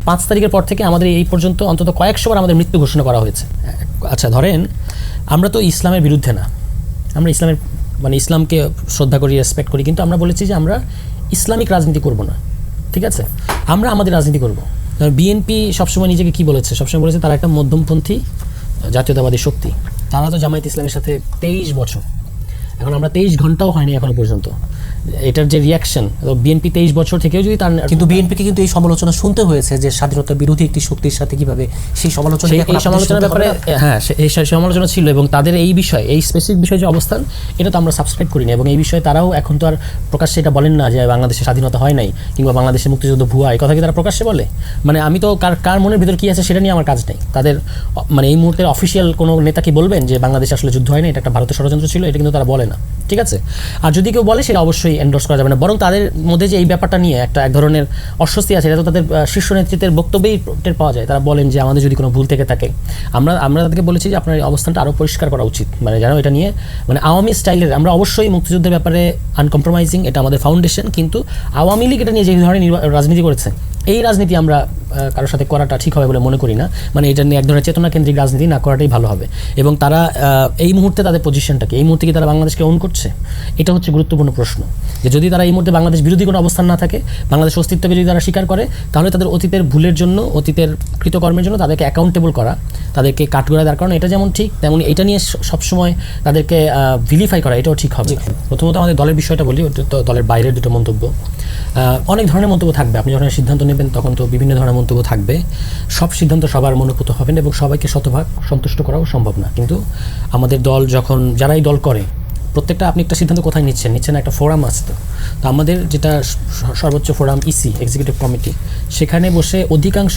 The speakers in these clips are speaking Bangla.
5 তারিখের পর থেকে আমাদের এই পর্যন্ত অন্তত কয়েকশোবার আমাদের মৃত্যু ঘোষণা করা হয়েছে। আচ্ছা ধরেন আমরা তো ইসলামের বিরুদ্ধে না, আমরা ইসলামের ইসলামকে শ্রদ্ধা করি, রেসপেক্ট করি, কিন্তু আমরা বলেছি যে আমরা ইসলামিক রাজনীতি করব না, ঠিক আছে, আমরা আমাদের রাজনীতি করব। বিএনপি সবসময় নিজেকে কি বলেছে, সবসময় বলেছে তারা একটা মধ্যমপন্থী জাতীয়তাবাদী শক্তি। তারা তো জামায়াত ইসলামের সাথে 23 বছর, এখন আমরা 23 ঘন্টাও হয়নি এখনো পর্যন্ত এটার যে রিয়াকশন, বিএনপি 23 বছর থেকেও যদি তার, কিন্তু বিএনপিকে কিন্তু এই সমালোচনা শুনতে হয়েছে যে স্বাধীনতা বিরোধী একটি শক্তির সাথে কিভাবে সেই সমালোচনার ব্যাপারে, হ্যাঁ এই সমালোচনা ছিল, এবং তাদের এই বিষয়ে, এই স্পেসিফিক বিষয়ে যে অবস্থান, এটা তো আমরা সাবস্ক্রাইব করিনি, এবং এই বিষয়ে তারাও এখন তো আর প্রকাশ্যে এটা বলেন না যে বাংলাদেশের স্বাধীনতা হয় নাই কিংবা বাংলাদেশের মুক্তিযুদ্ধ ভুয়া, এই কথা কি তারা প্রকাশ্যে বলে? আমি তো কার মনের ভিতর কি আছে সেটা নিয়ে আমার কাজ নেই। তাদের এই মুহূর্তে অফিসিয়াল কোনো নেতা কি বলবেন যে বাংলাদেশে আসলে যুদ্ধ হয় না, এটা একটা ভারতের ষড়যন্ত্র ছিল, এটা কিন্তু তারা বলে না, ঠিক আছে। আর যদি কেউ বলে সেটা অবশ্যই এন্ডোর্স করা যাবে না, বরং তাদের মধ্যে যে এই ব্যাপারটা নিয়ে এক ধরনের অস্বস্তি আছে, এটা তো তাদের শীর্ষ নেতৃত্বের বক্তব্যেই টের পাওয়া যায়। তারা বলেন যে আমাদের যদি কোনো ভুল থেকে থাকে, আমরা তাদেরকে বলেছি যে আপনার অবস্থানটা আরও পরিষ্কার করা উচিত, যেন এটা নিয়ে আওয়ামী স্টাইলের, আমরা অবশ্যই মুক্তিযুদ্ধের ব্যাপারে আনকম্প্রোমাইজিং, এটা আমাদের ফাউন্ডেশন, কিন্তু আওয়ামী লীগ এটা নিয়ে যে ধরনের রাজনীতি করেছে, এই রাজনীতি আমরা কারোর সাথে করাটা ঠিক হবে বলে মনে করি না। এটা নিয়ে এক ধরনের চেতনা কেন্দ্রিক রাজনীতি না করাটাই ভালো হবে। এবং তারা এই মুহূর্তে তাদের পজিশনটাকে, এই মুহূর্তে কি তারা বাংলাদেশকে ওন করছে, এটা হচ্ছে গুরুত্বপূর্ণ প্রশ্ন। যে যদি তারা এই মুহূর্তে বাংলাদেশ বিরোধী কোনো অবস্থান না থাকে, বাংলাদেশ অস্তিত্বকে যদি তারা স্বীকার করে, তাহলে তাদের অতীতের ভুলের জন্য, অতীতের কৃতকর্মের জন্য তাদেরকে অ্যাকাউন্টেবল করা, তাদেরকে কাঠগড়ায় দাঁড় করানো, এটা যেমন ঠিক, তেমন এটা নিয়ে সবসময় তাদেরকে ভিলিফাই করা এটাও ঠিক হবে। প্রথমত আমাদের দলের বিষয়টা বলি, তো দলের বাইরের দুটো মন্তব্য, অনেক ধরনের মন্তব্য থাকবে। আপনি যখন সিদ্ধান্ত নেবেন তখন তো বিভিন্ন ধরনের মন্তব্য থাকবে, সব সিদ্ধান্ত সবার মনোপুত হবে না এবং সবাইকে শতভাগ সন্তুষ্ট করাও সম্ভব না। কিন্তু আমাদের দল যখন, যারাই দল করে, প্রত্যেকটা আপনি একটা সিদ্ধান্ত কোথায় নিচ্ছেন একটা ফোরাম আছে, তো আমাদের যেটা সর্বোচ্চ ফোরাম ইসি, এক্সিকিউটিভ কমিটি, সেখানে বসে অধিকাংশ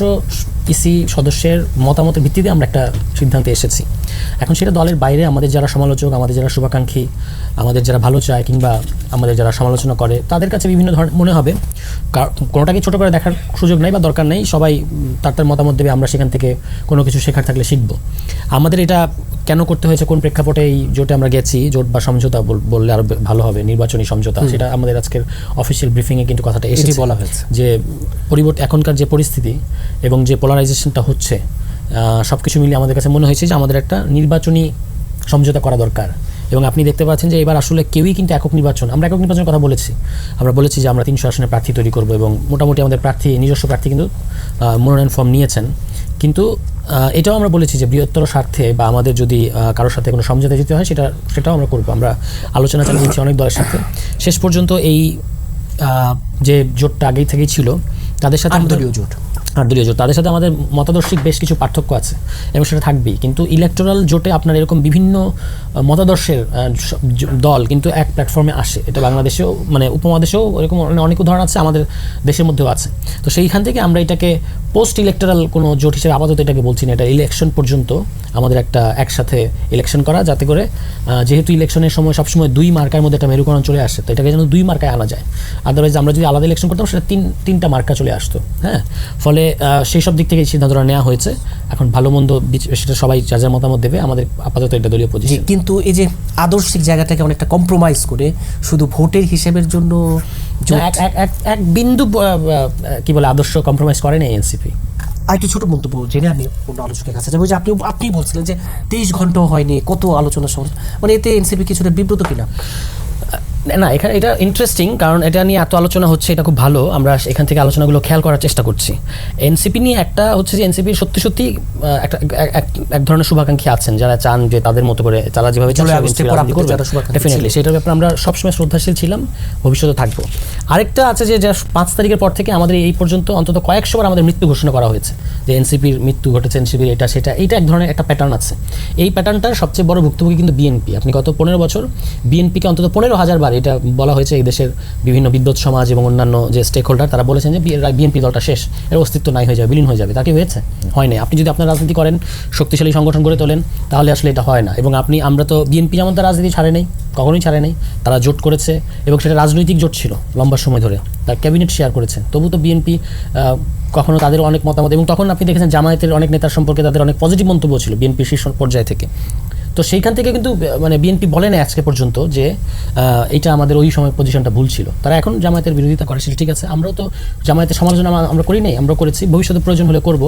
ইসি সদস্যের মতামতের ভিত্তিতে আমরা একটা সিদ্ধান্তে এসেছি। এখন সেটা দলের বাইরে আমাদের যারা সমালোচক, আমাদের যারা শুভাকাঙ্ক্ষী, আমাদের যারা ভালো চায় কিংবা আমাদের যারা সমালোচনা করে, তাদের কাছে বিভিন্ন ধরনের মনে হবে, কোনোটাকে ছোটো করে দেখার সুযোগ নেই বা দরকার নেই, সবাই তার মতামত দেবে, আমরা সেখান থেকে কোনো কিছু শেখার থাকলে শিখব। আমাদের এটা কেন করতে হয়েছে, কোন প্রেক্ষাপটে এই জোটে আমরা গেছি, জোট বা সমঝোতা বললে আরও ভালো হবে, নির্বাচনী সমঝোতা, সেটা আমাদের আজকের অফিসিয়াল ব্রিফিংয়ে কিন্তু কথাটা এসেছে, বলা হয়েছে যে এখনকার যে পরিস্থিতি এবং যে পোলারাইজেশনটা হচ্ছে, সব কিছু মিলিয়ে আমাদের কাছে মনে হয়েছে যে আমাদের একটা নির্বাচনী সমঝোতা করা দরকার। এবং আপনি দেখতে পাচ্ছেন যে এবার আসলে কেউই কিন্তু একক নির্বাচনের কথা বলেছি, আমরা বলেছি যে আমরা 300 আসনের প্রার্থী তৈরি করব, এবং মোটামুটি আমাদের নিজস্ব প্রার্থী কিন্তু মনোনয়ন ফর্ম নিয়েছেন। কিন্তু এটাও আমরা বলেছি যে বৃহত্তর স্বার্থে বা আমাদের যদি কারোর সাথে কোনো সমঝোতা যেতে হয়, সেটাও আমরা করবো। আমরা আলোচনা চালিয়েছি অনেক দলের সাথে, শেষ পর্যন্ত এই যে জোটটা আগেই থেকেই ছিল, তাদের সাথে আটদলীয় জোট, তাদের সাথে আমাদের মতাদর্শিক বেশ কিছু পার্থক্য আছে এবং সেটা থাকবেই। কিন্তু ইলেকটোরাল জোটে আপনার এরকম বিভিন্ন মতাদর্শের দল কিন্তু এক প্ল্যাটফর্মে আসে, এটা বাংলাদেশেও উপমহাদেশেও এরকম অনেক উদাহরণ আছে, আমাদের দেশের মধ্যেও আছে। তো সেইখান থেকে আমরা এটাকে পোস্ট ইলেকটোরাল কোনো জোট হিসেবে আপাতত এটাকে বলছি না, এটা ইলেকশন পর্যন্ত আমাদের একটা একসাথে ইলেকশন করা, যাতে করে যেহেতু ইলেকশনের সময় সবসময় 2 মার্কার মধ্যে একটা মেরুকরণ চলে আসে, তো এটাকে যেন 2 মার্কায় আনা যায়। আদারওয়াইজ আমরা যদি আলাদা ইলেকশন করতাম সেটা 3টা মার্কা চলে আসতো। হ্যাঁ, ফলে সেই সব দিক থেকে এই সিদ্ধান্তটা নেওয়া হয়েছে। এখন ভালো মন্দ সেটা সবাই যার যার মতামত দেবে, আমাদের আপাতত এটা দলীয় পজিশন। কিন্তু এই যে আদর্শিক জায়গাটাকে অনেকটা কম্প্রোমাইজ করে শুধু ভোটের হিসেবের জন্য এক বিন্দু কি বলে আদর্শ কম্প্রোমাইজ করে না এনসিপি। আরেকটু ছোট মন্তব্য জেনে আমি অন্য আলোচকের কাছে যাবো, যে আপনি বলছিলেন যে 23 ঘন্টাও হয়নি, কত আলোচনা এতে এনসিপি কিছুটা বিব্রত কিনা? না, এটা ইন্টারেস্টিং, কারণ এটা নিয়ে এত আলোচনা হচ্ছে, এটা খুব ভালো। আমরা এখান থেকে আলোচনাগুলো খেয়াল করার চেষ্টা করছি। এনসিপি নিয়ে একটা হচ্ছে যে এনসিপির সত্যি এক ধরনের শুভাকাঙ্ক্ষী আছেন, যারা চান যে তাদের মতো করে তারা যেভাবে ডেফিনেটলি সেটার ব্যাপারে আমরা সবসময় শ্রদ্ধাশীল ছিলাম, ভবিষ্যতে থাকবো। আরেকটা আছে যে 5 তারিখের পর থেকে আমাদের এই পর্যন্ত অন্তত কয়েকশোবার আমাদের মৃত্যু ঘোষণা করা হয়েছে, যে এনসিপির মৃত্যু ঘটেছে, এনসিপির এইটা এক ধরনের একটা প্যাটার্ন আছে। এই প্যাটার্নটার সবচেয়ে বড় ভুক্তভোগী কিন্তু বিএনপি। আপনি গত 15 বছর বিএনপিকে অন্তত 15,000 বার এটা বলা হয়েছে, এই দেশের বিভিন্ন বিদ্যুৎ সমাজ এবং অন্যান্য যে স্টেক হোল্ডার, তারা বলেছেন যে বিএনপি দলটা শেষ, এর অস্তিত্ব নাই হয়ে যাবে, বিলীন হয়ে যাবে। তা কি হয়েছে? হয় না। আপনি যদি আপনার রাজনীতি করেন, শক্তিশালী সংগঠন গড়ে তোলেন, তাহলে আসলে এটা হয় না। এবং আমরা তো বিএনপি যেমন তার রাজনীতি ছাড়ে নেই, কখনোই ছাড়ে নেই, তারা জোট করেছে এবং সেটা রাজনৈতিক জোট ছিল লম্বা সময় ধরে, তার ক্যাবিনেট শেয়ার করেছে, তবু তো বিএনপি কখনো তাদের অনেক মতামত, এবং তখন আপনি দেখেছেন জামায়াতের অনেক নেতার সম্পর্কে তাদের অনেক পজিটিভ মন্তব্য ছিল বিএনপির শীর্ষ পর্যায় থেকে। তো সেইখান থেকে কিন্তু মানে বিএনপি বলে না আজকে পর্যন্ত যে এটা আমাদের ওই সময় পজিশনটা ভুল ছিল। তারা এখন জামায়াতের বিরোধিতা করে, সেটা ঠিক আছে। আমরাও তো জামায়াতের সমালোচনা আমরা করি নাই, আমরাও করেছি, ভবিষ্যতে প্রয়োজন হলে করব।